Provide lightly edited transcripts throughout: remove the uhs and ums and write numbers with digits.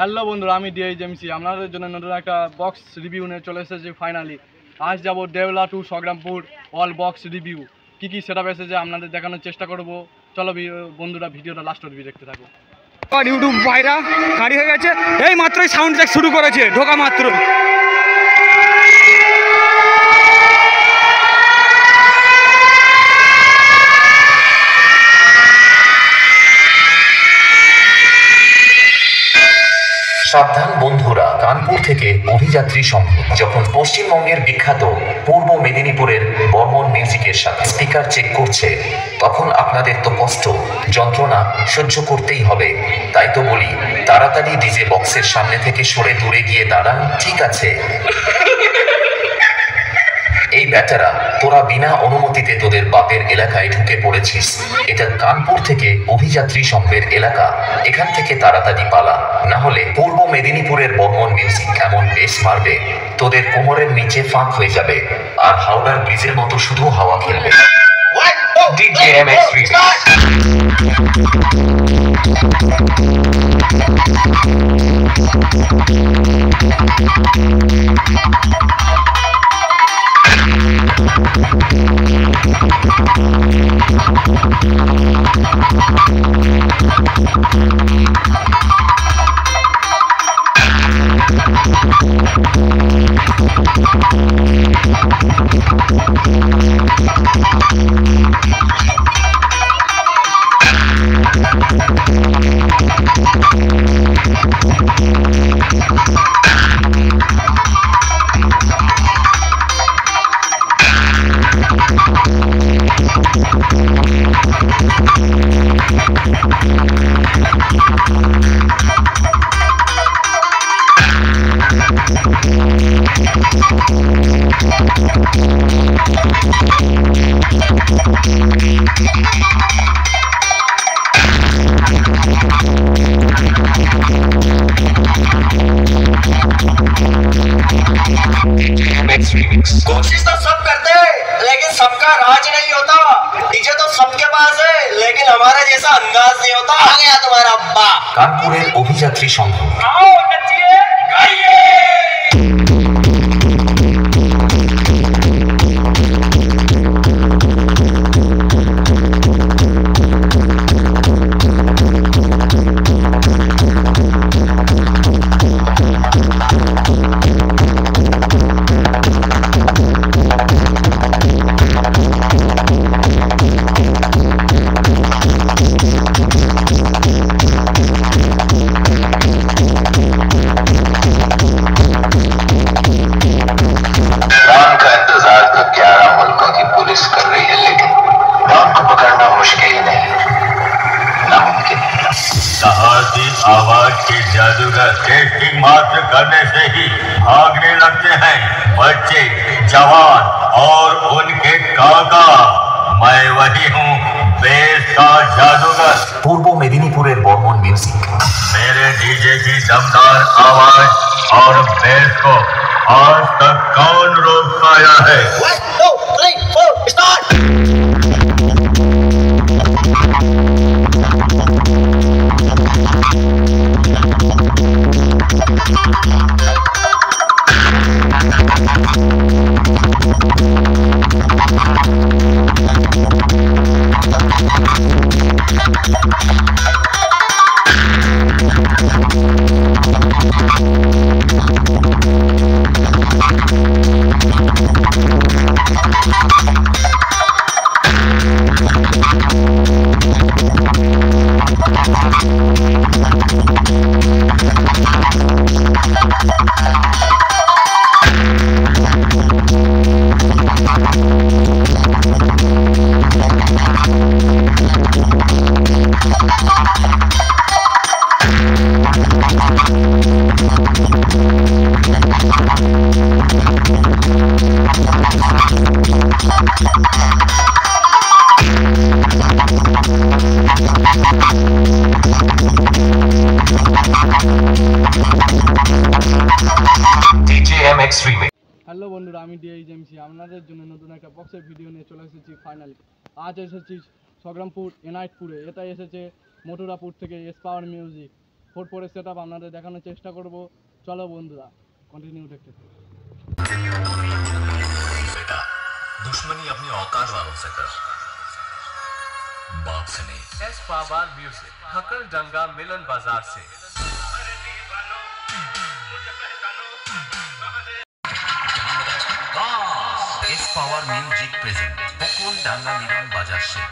Hello বন্ধুরা, আমি ডিআইজেমসি আপনাদের জন্য নতুন একটা বক্স রিভিউ নিয়ে চলে এসেছি। ফাইনালি আজ যাব Deola to Sangrampur all box review. কী কী সেটআপ এসেছে আপনাদের দেখানোর চেষ্টা করব। চলো বন্ধুরা, ভিডিওটা লাস্ট অবধি দেখতে থাকো। ইউটিউব ভাইরা গাড়ি হয়ে গেছে, এই মাত্রই সাউন্ড চেক শুরু করেছে, ঢোকা মাত্র। সাবধান বন্ধুরা, কানপুর থেকে অভিযাত্রী সংঘ যখন পশ্চিমবঙ্গের বিখ্যাত পূর্ব মেদিনীপুরের বর্মন মিউজিকের সাথে স্পিকার চেক করছে, তখন আপনাদের তো কষ্ট যন্ত্রণা সহ্য করতেই হবে। তাই তো বলি, তাড়াতাড়ি ডিজে বক্সের সামনে থেকে সরে দূরে গিয়ে দাঁড়ান। ঠিক আছে? এই ব্যাটারা, তোরা বিনা অনুমতিতে তোদের বাপের এলাকায় ঢুকে পড়েছিস। এটা কানপুর থেকে অভিযাত্রী সংঘের এলাকা, এখান থেকে তাড়াতাড়ি পালা, না হলে পূর্ব মেদিনীপুরের বর্মন মিউজিক এমন বেশ মারবে, তোদের কোমরের নিচে ফাঁক হয়ে যাবে, আর হাওড়ার ব্রিজের মতো শুধু হাওয়া খেলবে। DJ MX कोशिश तो सब करते हैं, लेकिन सबका राज नहीं होता। डीजे तो सबके पास है, लेकिन हमारे जैसा अंदाज नहीं होता। आ गया तुम्हारा अब्बा। কানপুরের অভিযাত্রী সংঘ। आओ नचिए गाइए। कर रही है, लेकिन डॉन को पकड़ना मुश्किल नहीं, नामुमकिन है। साहसी आवाज के जादूगर टेस्टिंग मात्र करने से ही भागने लगते हैं बच्चे, जवान और उनके काका। मैं वही हूँ, बेस का जादूगर। পূর্ব মেদিনীপুরের বর্মন মিউজিক। मेरे डीजे की दमदार आवाज और बेस को आज तक कौन रोक पाया है? 1 2 3 4 स्टार्ट। MX remix। হ্যালো বন্ধুরা, আমি ডিআইজেমসি আপনাদের জন্য নতুন একটা বক্সের ভিডিও নিয়ে চলে এসেছি। ফাইনালি আজ এসেছি সংগ্রামপুর এনাইটপুরে। এটা এসেছে মথুরাপুর থেকে S power music. 4/4 set up আপনাদের দেখানোর চেষ্টা করব। চলো বন্ধুরা কন্টিনিউ দেখতে থাকো। बेटा दुश्मनी अपनी औकात वालों से कर, बाप से नहीं। एस पावर म्यूजिक हकल डंगा मिलन बाजार से। এস পাওয়ার মিউজিক প্রেজেন্ট বকুল ডাঙ্গা মিলন বাজার সে।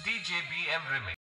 DJBM remix।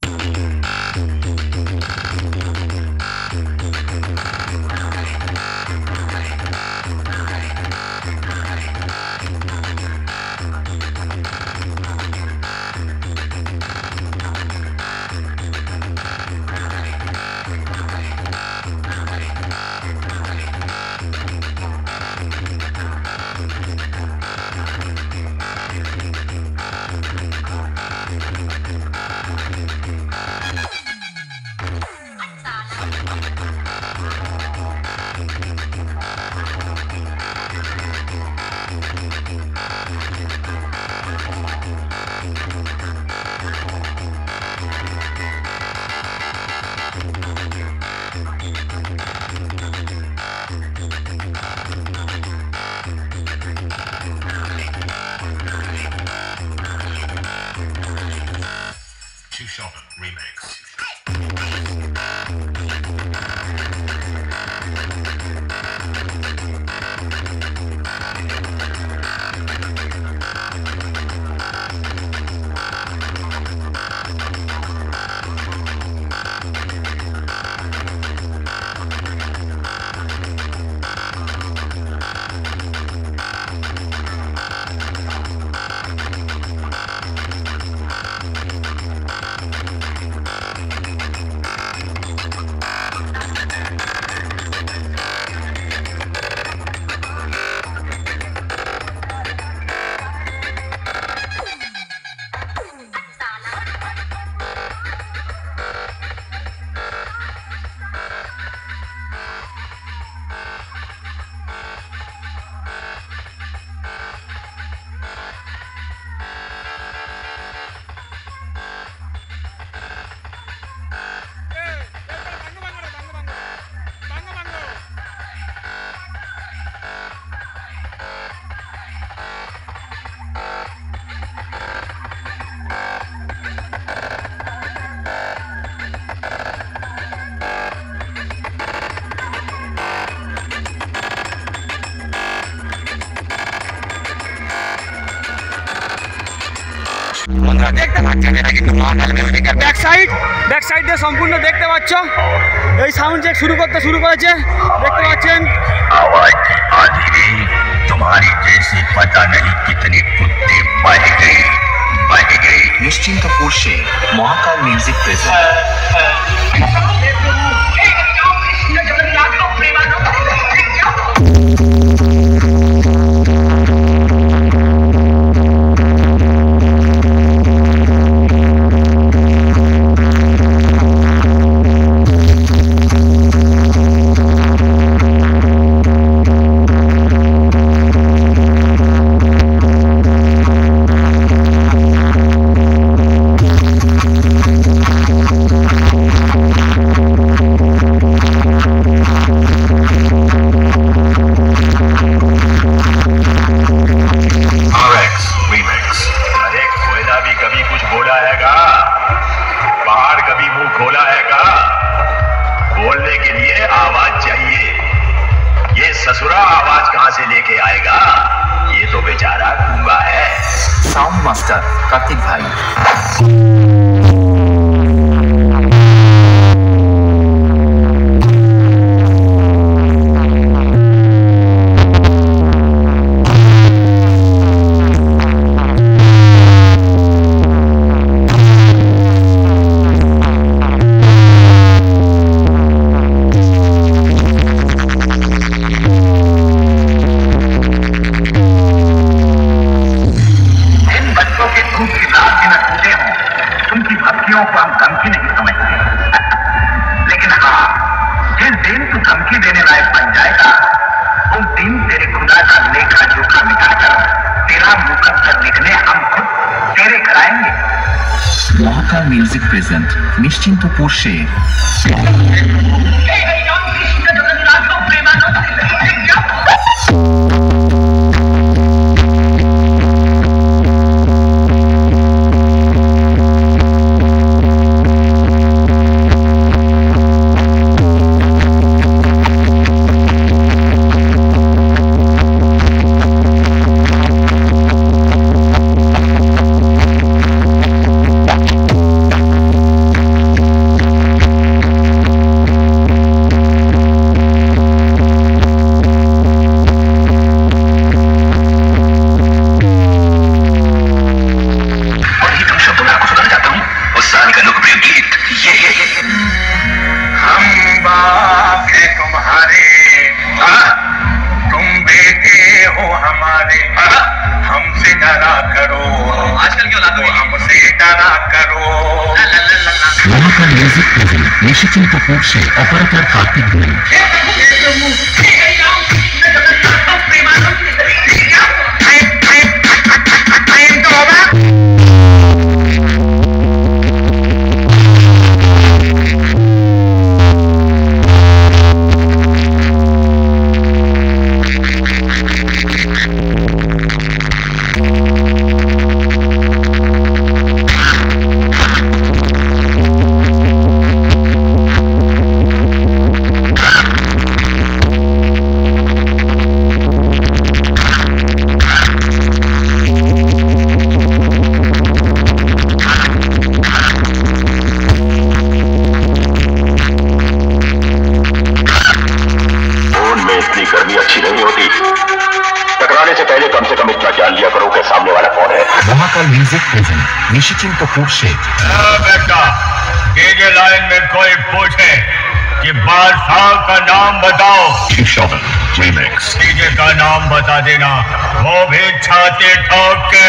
Shop remix। Back side দিয়ে সম্পূর্ণ দেখতে পাচ্ছ এই সাউন্ড চেক শুরু করেছে দেখতে পাচ্ছেন। आवाज की आधी तुम्हारी जैसी पता नहीं कितनी कुत्ते बह गए। নিশ্চিন্তপুর সে মহাকাল মিউজিক প্রেজেন্ট। ससुरा आवाज कहां से लेके आएगा? ये तो बेचारा गूंगा है। साउंड मास्टर कार्तिक भाई। दिन तू धमकी देने लायक बन जाएगा उस दिन तेरे खुदा का लेखा जोखा मिटाकर तेरा मुकद्दर लिखने हम खुद तेरे कराएंगे। Mahakal music present Nishchintapur Sher. Mahakal music present Nishchintapur Sher operator Kartik Goel. Mahakal music present Nishchintapur Sher. बेटा डीजे लाइन में कोई पूछे कि बादशाह का नाम बताओ, डीजे का नाम बता देना, वो भी छाती ठोक के।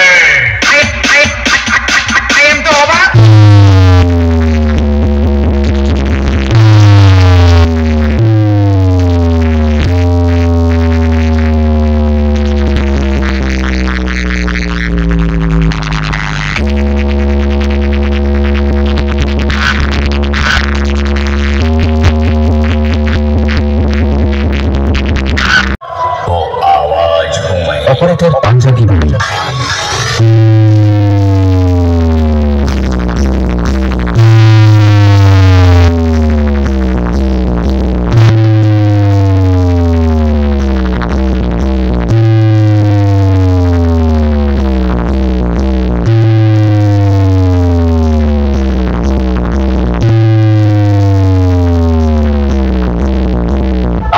অপারেটর পাঞ্জাবি বাণী।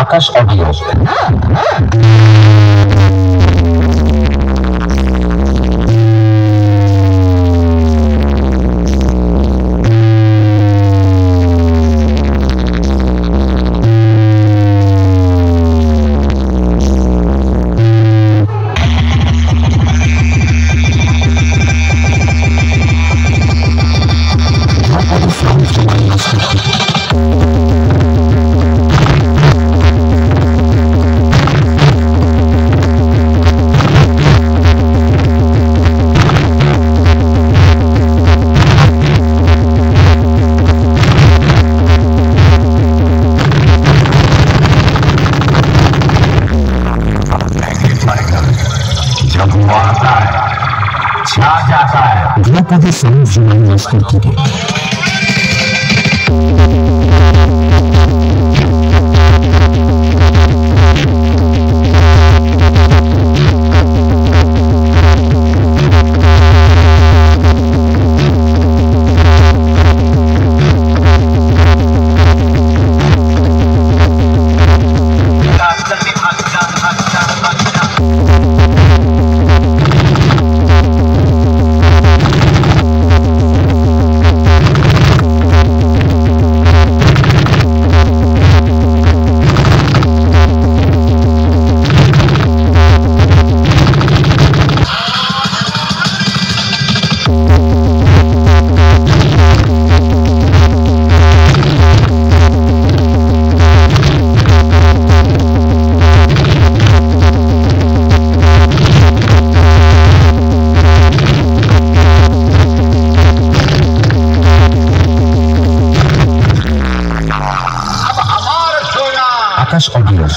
আকাশ অডিও। द्रौपदी संजीवनी स्तुति के আকাশ অডিওস।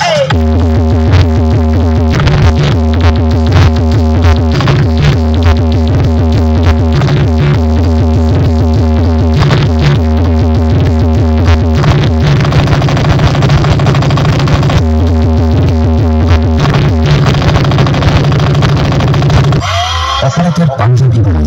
অপারেটর পাঞ্জাবি বই।